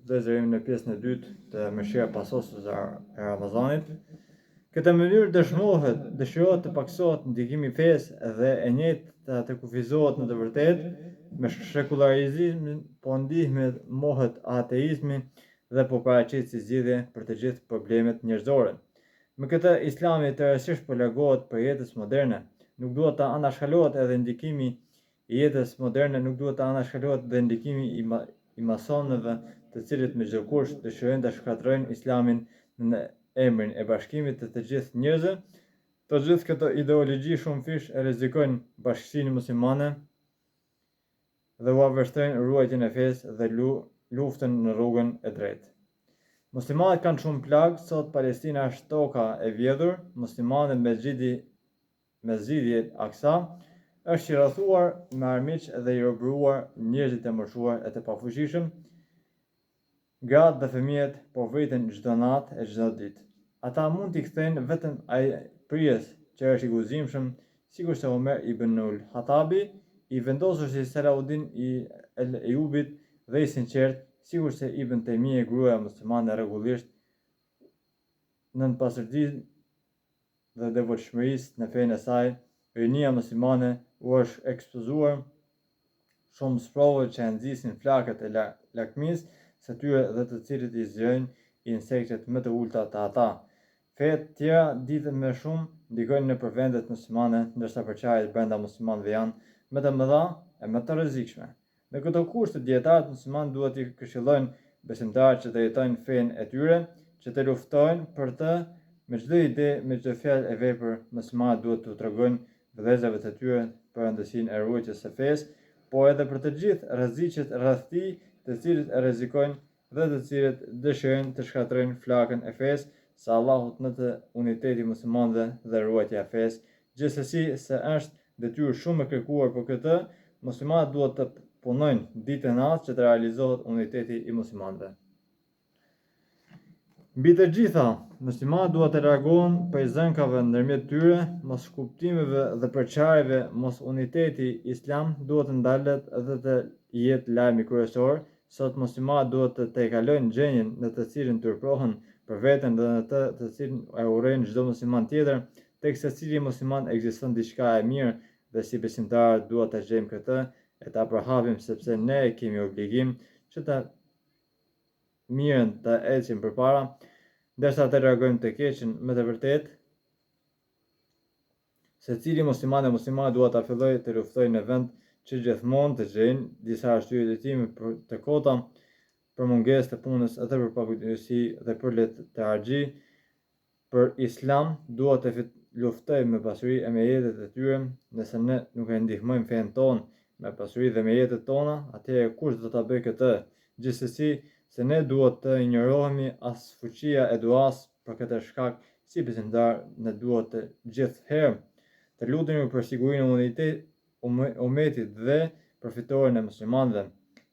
vëllezërim në pjesën e dytë të mëshira pasosës e Ramazanit. Këtë mënyrë dëshirohet të paksohet ndikimi i fesë dhe e njëjta të kufizohet në të vërtetë me sekularizmin, po ndihmet mohet ateizmi dhe po paraqet si zgjidhje për të gjithë problemet njerëzore. Me këtë Islami tërësisht po largohet për jetës moderne. Nuk duhet të anashkalohet edhe ndikimi i jetës moderne, nuk duhet të anashkalohet dhe ndikimi i masonëve, të cilët me çdo kusht dëshirojnë ta shkatërrojnë Islamin në emrin e bashkimit të gjithë njerëzve. Të gjithë këto ideologji shumë fish e rrezikojnë bashkësinë muslimane dhe u vështrojnë ruajtjen e fesë dhe luftën në rrugën e drejtë. Muslimanët kanë shumë plagë, sot Palestina është toka e vjedhur, muslimanët Mesxhidi Aksa është i rrethuar me armiq dhe i robëruar, njerëzit e moshuar e të pafuqishëm, gratë dhe fëmijët po vriten çdo natë e çdo ditë. Ata mund t'i kthejnë vetëm prijes që është i guzimshëm, sikur se Omer ibn al-Hatabi, i vendosur si Salahuddin i Eyyubit dhe i sinqert, sikur se Ibn Taymije, gruaja muslimane rregullisht nën pastërtinë dhe devotshmërisë në fenë e saj. Rinia muslimane u është ekspozuar shumë sprovë që e nxisin flakët e lakmisë së tyre dhe të cilët i zgjojnë insektet më të ulta të ata. Fetë tjera ditën më shumë ndikojnë nëpër vendet muslimane, ndërsa përçarjet brenda muslimanëve janë më të mëdha e më të rrezikshme. Në këto kushte dietarët muslimanë duhet t'i këshillojnë besimtarët që të jetojnë fenë e tyre, që të luftojnë për të me çdo ide, me çdo fjalë e vepër. Muslimanët duhet t'u tregojnë vëllezërve të tyre për rëndësinë e ruajtjes së fesë, po edhe për të gjithë rreziqet rreth tij, të cilët e rrezikojnë dhe të cilët dëshirojnë të shkatërrojnë flakën e fesë së Allahut në të uniteti muslimanëve dhe ruajtja e fesë. Gjithsesi se është detyrë shumë e kërkuar për këtë, muslimanët duhet të punojnë ditë e natë që të realizohet uniteti i muslimanëve. Mbi të gjitha, muslimanët duhet të largohen prej zënkave ndërmjet tyre, mos kuptimeve dhe përçarjeve. Mos uniteti islam duhet të ndalet dhe të jetë lajmi kryesor. Sot muslimanët duhet të tejkalojnë gjendjen në të cilën turpohen për veten dhe në të cilën e urrejnë çdo musliman tjetër. Tek secili musliman ekziston diçka e mirë dhe si besimtarë duhet ta gjejmë këtë e ta përhapim, sepse ne kemi obligim që ta mirën të ecim përpara, ndërsa të largojmë të keqen. Me të vërtetë, secili musliman e muslimane duhet ta fillojë të luftojë në vend që gjithmonë të gjejnë disa arsye letimi të kota, për mungesë të punës edhe për paguajtësi dhe për letë të harxhi. Për Islam duhet të luftojë me pasuri e me jetët e tyre. Nëse ne nuk e ndihmojmë fenë tonë me pasuri dhe me jetët tona, atëherë kush do ta bëjë këtë? Gjithsesi, se ne duhet të injorohemi as fuqia e duas. Për këtë shkak, si besimtar, ne duhet të gjithherë të lutemi për sigurinë e umetit dhe për fitoren e muslimanëve.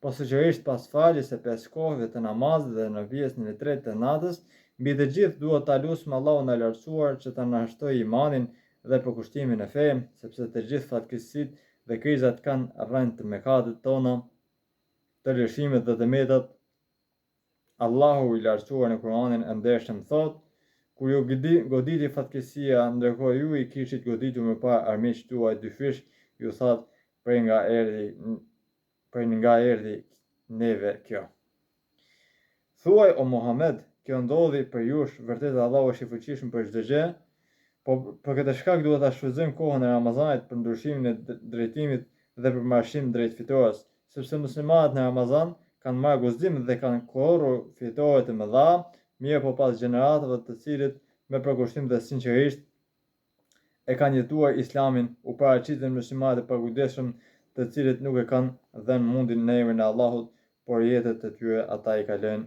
Po sigurisht pas faljes së 5 kohëve të namazit dhe në pjesën e tretë të natës, mbi të gjithë duhet ta lutim Allahun e lartësuar që ta na shtojë imanin dhe përkushtimin e fe, sepse të gjithë fatkeqësitë dhe krizat kanë rënë të mëkatet tona, të lëshimet dhe të metat. Allahu i lartësuar në Kur'anin e ndershëm thotë: kur ju goditi fatkeqësia, ndërkohë ju i kishit goditur mëparë armiqtë tuaj dyfish, ju thatë: prej nga erdhi neve kjo. Thuaj o Muhammed, kjo ndodhi për jush, vërtet Allahu është i fuqishëm për çdo gjë, po për këtë shkak duhet ta shfrytëzojmë kohën e Ramazanit për ndryshimin e drejtimit dhe për marshim drejt fitores, sepse muslimanët në Ramazan kanë marrë guzim dhe kanë korrur fitore të mëdha, mirë po pas gjeneratave të cilët me përkushtim dhe sinqerisht e kanë jetuar Islamin, u paraqiten muslimanët e pakujdesshëm, të cilët nuk e kanë dhënë mundin në emrin e Allahut, por jetët e tyre ata i kalojnë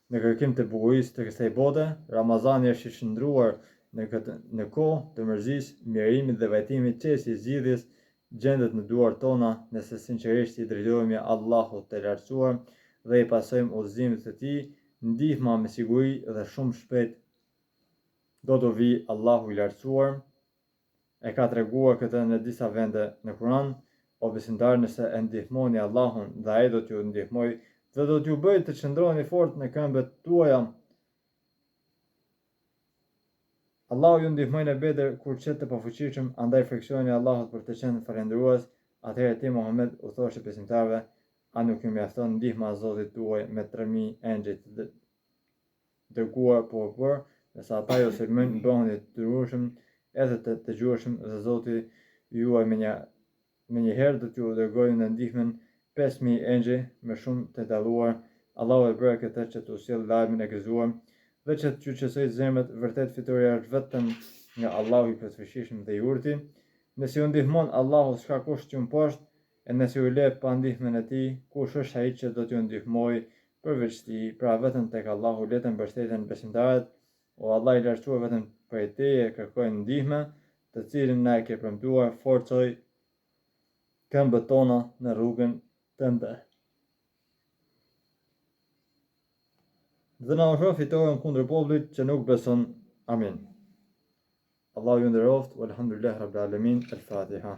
në kërkim të bukurisë të kësaj bote. Ramazani është i shndruar në kohë të mërzisë, mirimit dhe vajtimit, që si zgjidhjes gjendet në duart tona, nëse sinqerisht i drejtohemi Allahut të lartësuar dhe i pasojmë udhëzimet e tij. Ndihma me siguri dhe shumë shpejt do të vi. Allahu i lartësuar e ka treguar këtë në disa vende në Kur'an: o besimtar, nëse e ndihmoni Allahun dhe ai do t'ju ndihmoj dhe do t'ju bëjë të qëndroni fort në këmbët tuaja. Allahu ju ndihmoi në Bedër kur qet të pafuqishëm, andaj friksoni Allahut për të qenë falendërues. Atëherë ti Muhammed u thoshe besimtarëve: a nuk ju mjafton ndihma e Zotit tuaj me 3000 engjëj të dërguar por nëse ata ju sulmojnë, bëhuni të durueshëm edhe të dëgjueshëm dhe Zoti juaj me njëherë do t'ju dërgojë në ndihmën 5000 engjëj me shumë të dalluar. Allahu e bëra këtë që t'u sjellë lajmin e gëzuar dhe që t'ju qetësoj zemrat. Vërtet fitoria është vetëm nga Allahu i plotfuqishëm dhe i urti. Nëse ju ndihmon Allahu, s'ka kush t'ju mposhtë, e nëse ju le pa ndihmën e tij, kush është ai që do t'ju ndihmojë përveç tij? Pra vetëm tek Allahu le të mbështeten besimtarët, o Allah i lartësuar, vetëm prej teje kërkojnë ndihmë, të cilën na e ke premtuar. Forcoj këmbët tona në rrugën tënde dhe na ofro fitoren kundër popullit që nuk beson. Amin. Allahu ju nderoft. Walhamdulillah Rabbil Alamin. El Fatiha.